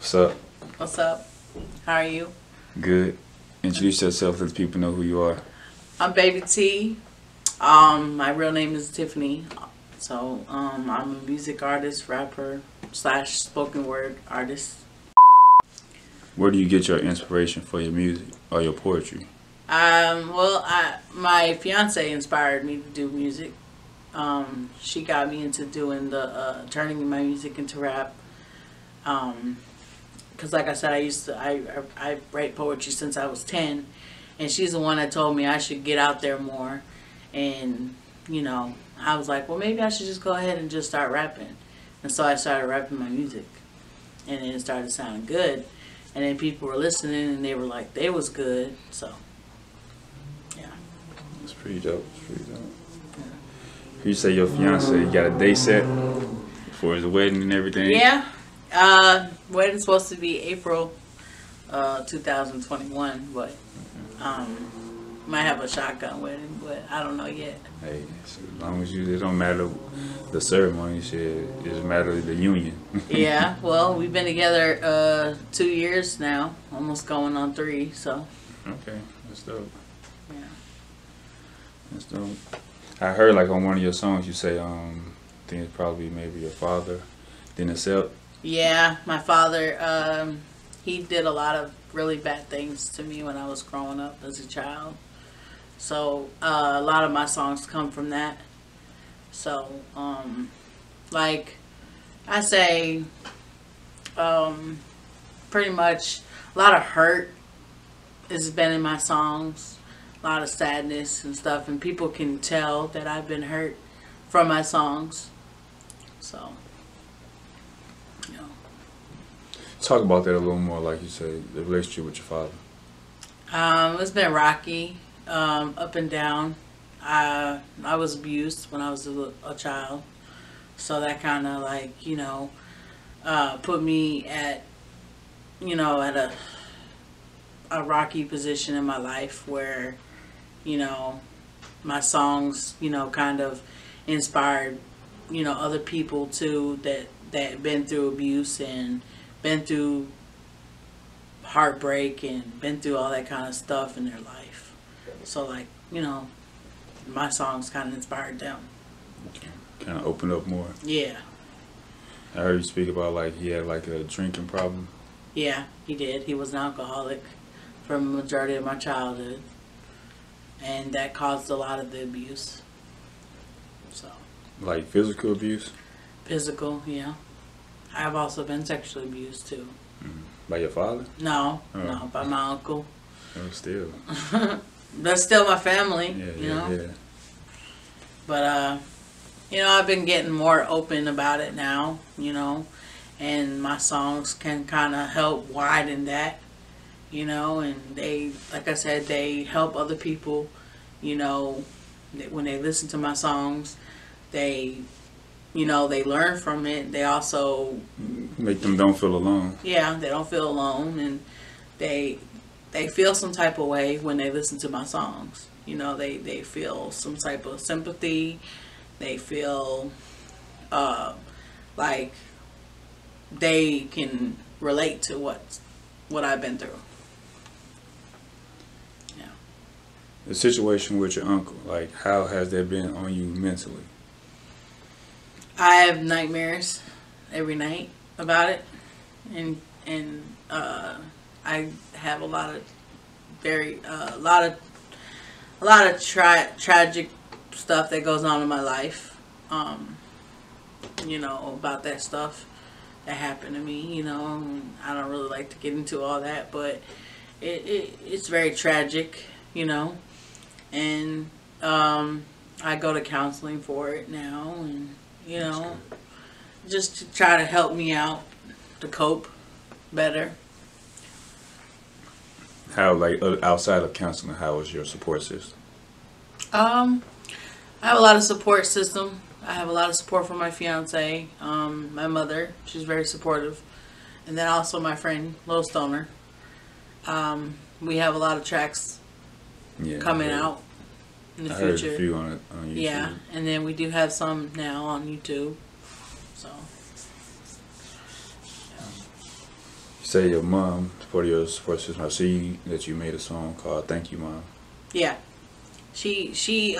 What's up? What's up? How are you? Good. Introduce yourself, let the people know who you are. I'm Baby T. My real name is Tiffany. So, I'm a music artist, rapper, / spoken word artist. Where do you get your inspiration for your music or your poetry? My fiance inspired me to do music. She got me into doing turning my music into rap. Because like I said, I write poetry since I was 10, and she's the one that told me I should get out there more. And I was like, well, maybe I should just go ahead and just start rapping. And so I started rapping my music, and then it started sounding good. And then people were listening, and they were like, they was good. So, yeah. It's pretty dope. You say your fiance, you got a date set for his wedding and everything? Yeah. Wedding's supposed to be April 2021, but might have a shotgun wedding, but I don't know yet. Hey, so as long as it don't matter the ceremony, shit, it just matters the union. Yeah, well, we've been together 2 years now, almost going on 3, so. Okay, that's dope. Yeah. That's dope. I heard like on one of your songs you say, I think it's probably maybe your father didn't accept. Yeah, my father, he did a lot of really bad things to me when I was growing up as a child. So, a lot of my songs come from that. So, like, I say, pretty much a lot of hurt has been in my songs. A lot of sadness and stuff. And people can tell that I've been hurt from my songs. So, Talk about that a little more, like you say, the relationship with your father. It's been rocky, up and down. I was abused when I was a child, so that kind of like put me at at a rocky position in my life where my songs kind of inspired other people too that been through abuse and been through heartbreak and been through all that kind of stuff in their life. So like, my songs kind of inspired them. Okay. Kind of opened up more. Yeah. I heard you speak about like he had like a drinking problem. Yeah, he did. He was an alcoholic for a majority of my childhood. And that caused a lot of the abuse. So. Like physical abuse? Physical, yeah. I've also been sexually abused too. Mm-hmm. By your father? No, no, by my uncle. Oh, still. That's still my family, Yeah. But, I've been getting more open about it now, and my songs can kind of help widen that, and they, like I said, they help other people, when they listen to my songs, they learn from it. They also make them don't feel alone. Yeah, they don't feel alone, and they feel some type of way when they listen to my songs. They feel some type of sympathy. They feel like they can relate to what I've been through. Yeah. The situation with your uncle, like how has that been on you mentally? I have nightmares every night about it, and I have a lot of tragic stuff that goes on in my life. About that stuff that happened to me. I don't really like to get into all that, but it's very tragic. And I go to counseling for it now, and just to try to help me out to cope better. How, like, outside of counseling, how was your support system? I have a lot of support system. I have a lot of support from my fiance, my mother. She's very supportive. And then also my friend, Lil Stoner. We have a lot of tracks coming out in the future. I heard a few on YouTube. Yeah, and then we do have some now on YouTube. So, say your mom for your support system. I see that you made a song called "Thank You, Mom." Yeah, she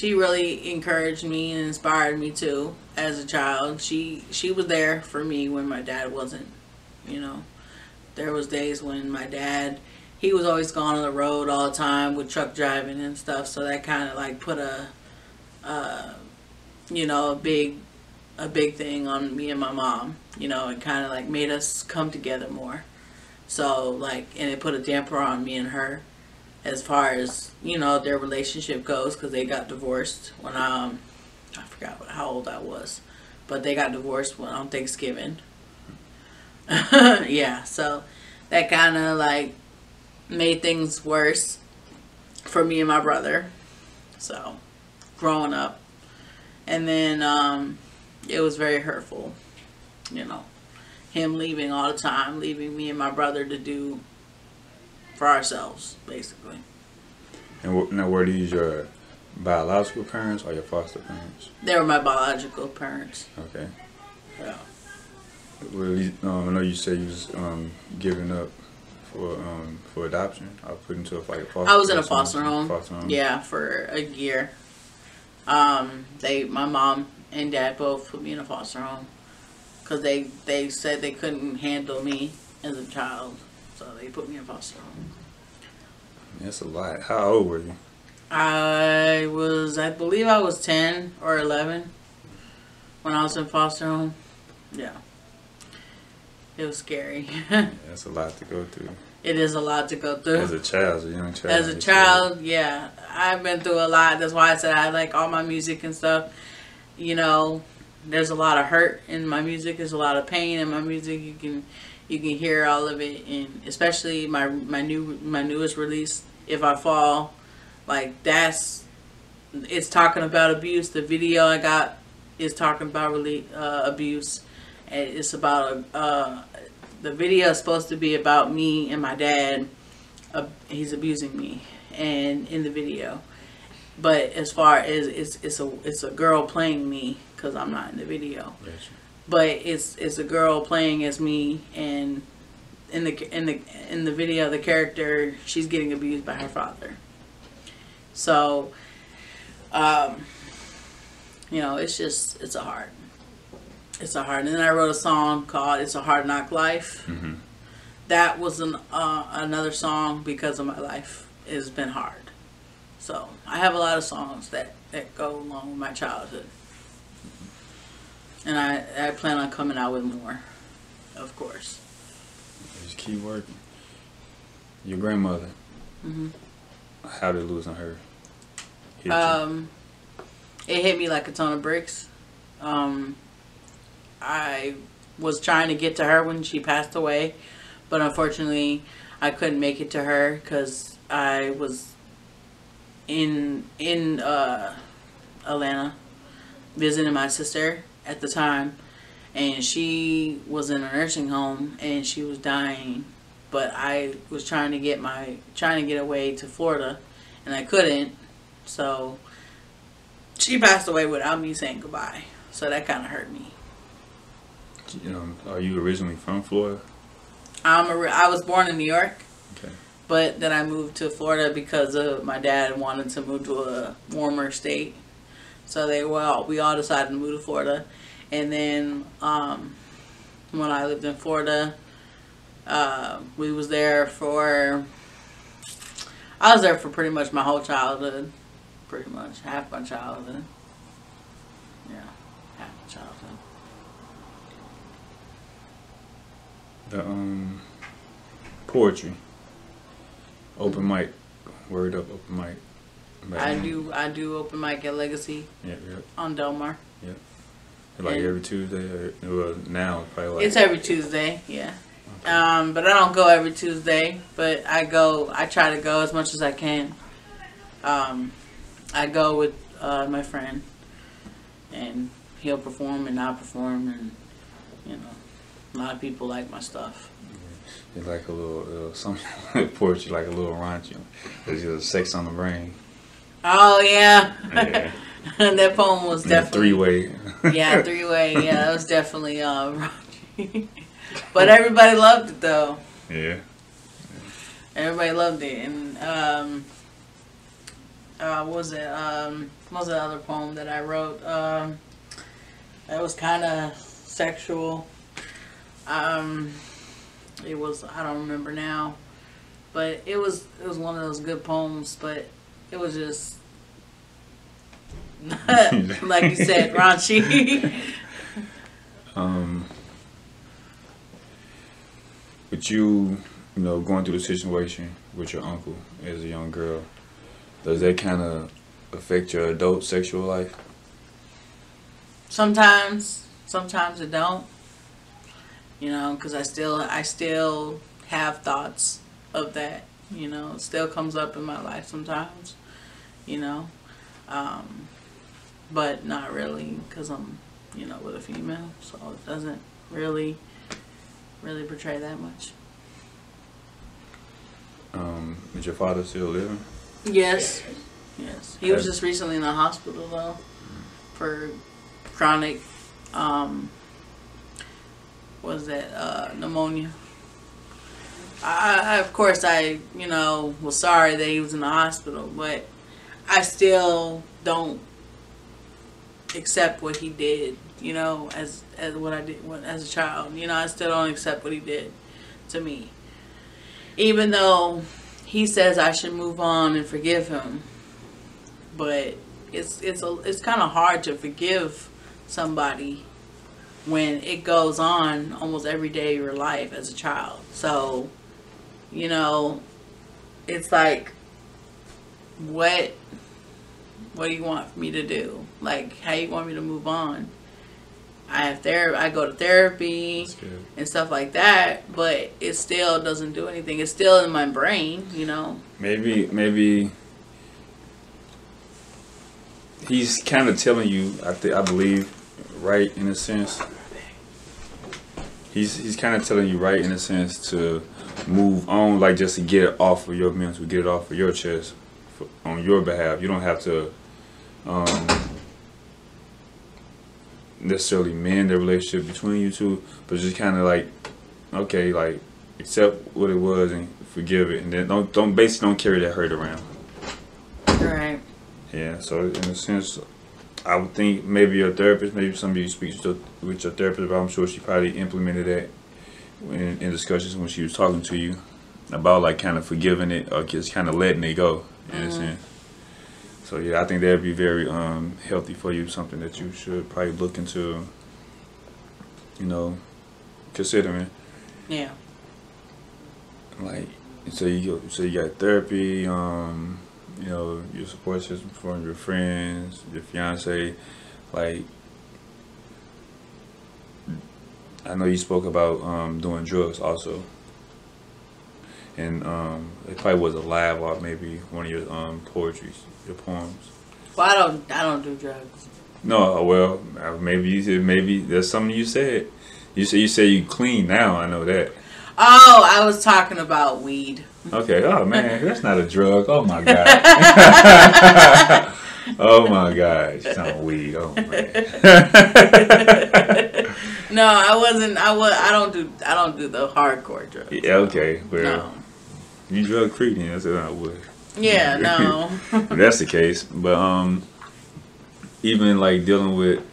really encouraged me and inspired me too as a child. She was there for me when my dad wasn't. You know, there was days when my dad, he was always gone on the road all the time with truck driving and stuff. So that kind of like put you know, a big thing on me and my mom. You know, it kind of like made us come together more. So like, and it put a damper on me and her as far as, you know, their relationship goes, because they got divorced when I forgot how old I was, but they got divorced when on Thanksgiving. Yeah, so that kind of like made things worse for me and my brother. So growing up, and then it was very hurtful, you know, him leaving all the time, leaving me and my brother to do for ourselves, basically. And now, were these your biological parents or your foster parents? They were my biological parents. Okay. Yeah. Well, I know you said you was giving up for adoption. I put into like a foster. I was in a foster home. Foster home. Yeah, for a year. My mom and dad both put me in a foster home because they said they couldn't handle me as a child, so they put me in a foster home. That's a lot. How old were you? I believe I was 10 or 11 when I was in foster home. Yeah. It was scary. Yeah, that's a lot to go through. It is a lot to go through. As a child, as a young child. As a child, yeah. I've been through a lot. That's why I said I like all my music and stuff. You know, there's a lot of hurt in my music. There's a lot of pain in my music. You can hear all of it, and especially my newest release, If I Fall, like it's talking about abuse. The video I got is talking about abuse. And it's about the video is supposed to be about me and my dad. He's abusing me, and in the video, but as far as it's a girl playing me because I'm not in the video. Gotcha. But it's a girl playing as me, and in the video, the character, she's getting abused by her father. So, you know, it's a hard. And then I wrote a song called "It's a Hard Knock Life." Mm-hmm. That was another song because of my life. It's been hard. So I have a lot of songs that go along with my childhood. And I plan on coming out with more, of course. Just keep working. Your grandmother, how did losing her hit you? It hit me like a ton of bricks. I was trying to get to her when she passed away, but unfortunately I couldn't make it to her because I was in Atlanta visiting my sister at the time, and she was in a nursing home and she was dying, but I was trying to get away to Florida, and I couldn't, so she passed away without me saying goodbye. So that kind of hurt me. Are you originally from Florida? I was born in New York. Okay. But then I moved to Florida because my dad wanted to move to a warmer state. So we all decided to move to Florida. And then when I lived in Florida, I was there for pretty much my whole childhood. Pretty much half my childhood. Yeah, half my childhood. The poetry, open mic, word up, open mic. I do open mic at Legacy. Yeah. On Delmar. Yeah. Like every Tuesday, or now probably like. It's every Tuesday, yeah. Okay. But I don't go every Tuesday, but I try to go as much as I can. I go with my friend, and he'll perform and I'll perform, and you know. A lot of people like my stuff. It's like a little some poetry, like a little raunchy. There's just sex on the brain. Oh yeah. Yeah. That poem was definitely three-way. Yeah, three-way. Yeah, that was definitely raunchy. But everybody loved it though. Yeah. Everybody loved it. And what was it? What was the other poem that I wrote? That was kind of sexual. It was, I don't remember now, but it was one of those good poems. But it was just like you said, raunchy. But you know, going through the situation with your uncle as a young girl, does that kind of affect your adult sexual life? Sometimes it don't. You know, because I still have thoughts of that. You know, it still comes up in my life sometimes. You know, but not really, because I'm, you know, with a female, so it doesn't really portray that much. Is your father still living? Yes. He was just recently in the hospital though for chronic pneumonia. I of course you know, was sorry that he was in the hospital, but I still don't accept what he did, you know, as what I did as a child. You know, I still don't accept what he did to me. Even though he says I should move on and forgive him, but it's kind of hard to forgive somebody when it goes on almost every day of your life as a child. So, you know, it's like, what do you want me to do? Like, how you want me to move on? I go to therapy and stuff like that, but it still doesn't do anything. It's still in my brain, you know. Maybe he's kind of telling you, I believe, right, in a sense. He's kind of telling you, right, in a sense, to move on, like just to get it off of your mental, get it off of your chest on your behalf. You don't have to necessarily mend the relationship between you two, but just kind of like, okay, like accept what it was and forgive it, and then don't carry that hurt around. Right. Yeah. So in a sense, I would think maybe your therapist, maybe somebody you speak with your therapist about. I'm sure she probably implemented that in discussions when she was talking to you about like kind of forgiving it or just kind of letting it go in a sense. So yeah, I think that would be very healthy for you. Something that you should probably look into, you know, considering. Yeah. Like, so you got therapy, you know, your support system from your friends, your fiance. Like, I know you spoke about doing drugs also, and it probably was a lab or maybe one of your your poems. Well, I don't do drugs. No, well, maybe there's something you said. You say you clean now. I know that. Oh, I was talking about weed. Okay. Oh man, that's not a drug. Oh my god. Oh my gosh, it's not weed. Oh man. No, I wasn't. I don't do the hardcore drugs. Yeah. Okay. Well, no. You drug free then. I said I would. Yeah. No. If that's the case, but even like dealing with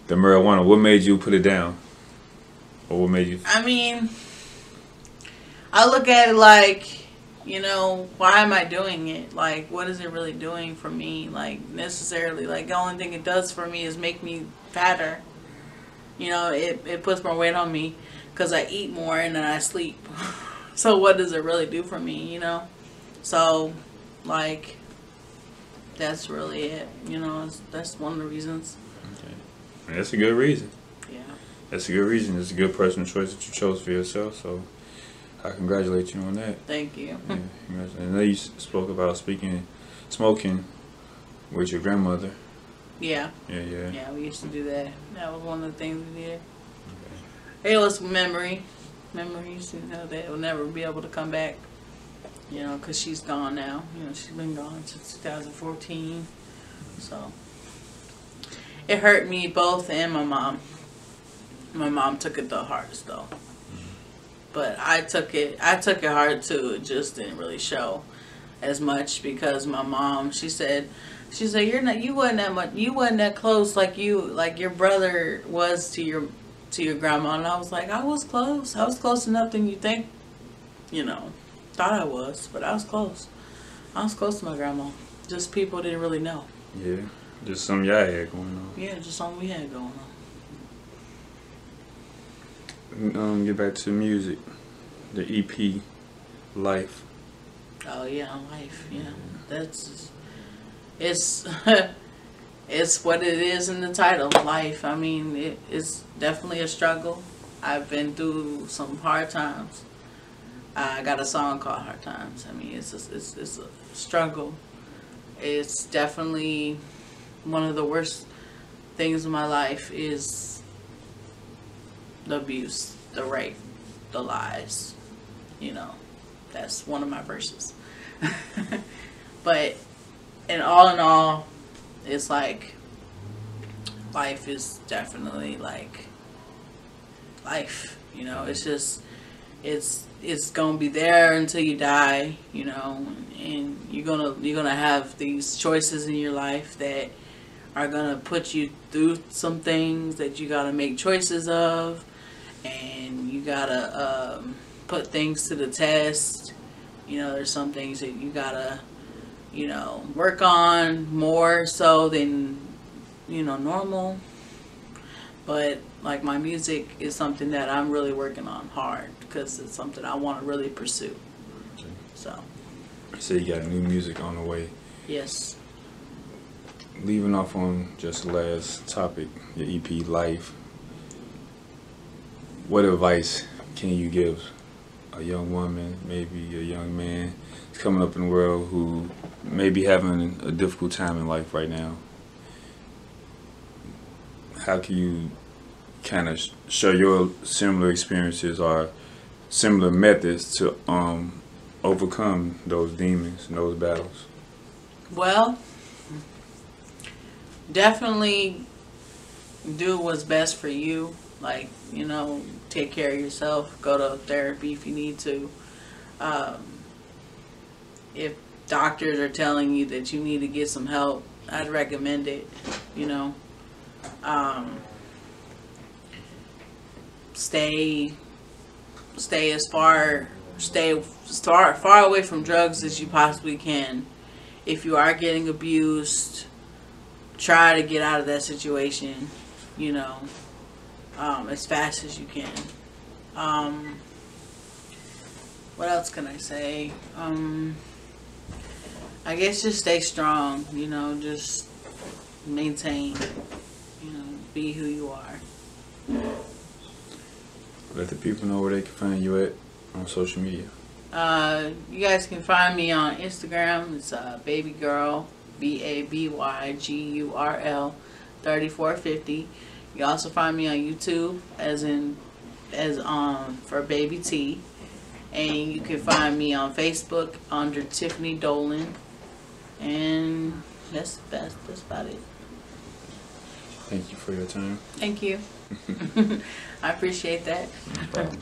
the marijuana, what made you put it down, or what made you? I mean, I look at it like, you know, why am I doing it? Like, what is it really doing for me? Like, necessarily, like, the only thing it does for me is make me fatter. You know, it puts more weight on me because I eat more and then I sleep. So what does it really do for me, you know? So, like, that's really it. You know, that's one of the reasons. Okay. That's a good reason. Yeah. That's a good reason. It's a good personal choice that you chose for yourself, so I congratulate you on that. Thank you. Yeah, I know you spoke about smoking with your grandmother. Yeah. Yeah. Yeah, we used to do that. That was one of the things we did. Okay. It was memories, you know, that will never be able to come back, you know, because she's gone now. You know, she's been gone since 2014. So it hurt me both and my mom. My mom took it the hardest, though. but I took it hard too. It just didn't really show as much because my mom, she said you wasn't that close like your brother was to your grandma. And I was like, I was close enough than you think, thought I was, but I was close to my grandma. Just people didn't really know. Yeah, just something y'all had going on. Yeah, just something we had going on. Get back to music, the EP, Life. Oh yeah, Life. Yeah, it's it's what it is in the title, Life. I mean, it's definitely a struggle. I've been through some hard times. I got a song called Hard Times. I mean, it's a struggle. It's definitely one of the worst things in my life is the abuse, the rape, the lies. That's one of my verses. But in all, it's like life is definitely like life. It's just it's gonna be there until you die. And you're gonna have these choices in your life that are gonna put you through some things that you gotta make choices of, and you gotta put things to the test. There's some things that you gotta work on more so than normal. But like my music is something that I'm really working on hard because it's something I want to really pursue. So you got new music on the way. Yes. Leaving off on just the last topic, your EP, Life. What advice can you give a young woman, maybe a young man who's coming up in the world who may be having a difficult time in life right now? How can you kind of show your similar experiences or similar methods to overcome those demons and those battles? Well, definitely do what's best for you. Like, take care of yourself. Go to therapy if you need to. If doctors are telling you that you need to get some help, I'd recommend it. Stay far away from drugs as you possibly can. If you are getting abused, try to get out of that situation, as fast as you can. What else can I say? I guess just stay strong, just maintain, be who you are. Let the people know where they can find you at on social media. You guys can find me on Instagram. It's babygirl, BABYGURL 3450. You also find me on YouTube as for Baby T, and you can find me on Facebook under Tiffany Dolan, and that's about it. Thank you for your time. Thank you. I appreciate that. No problem.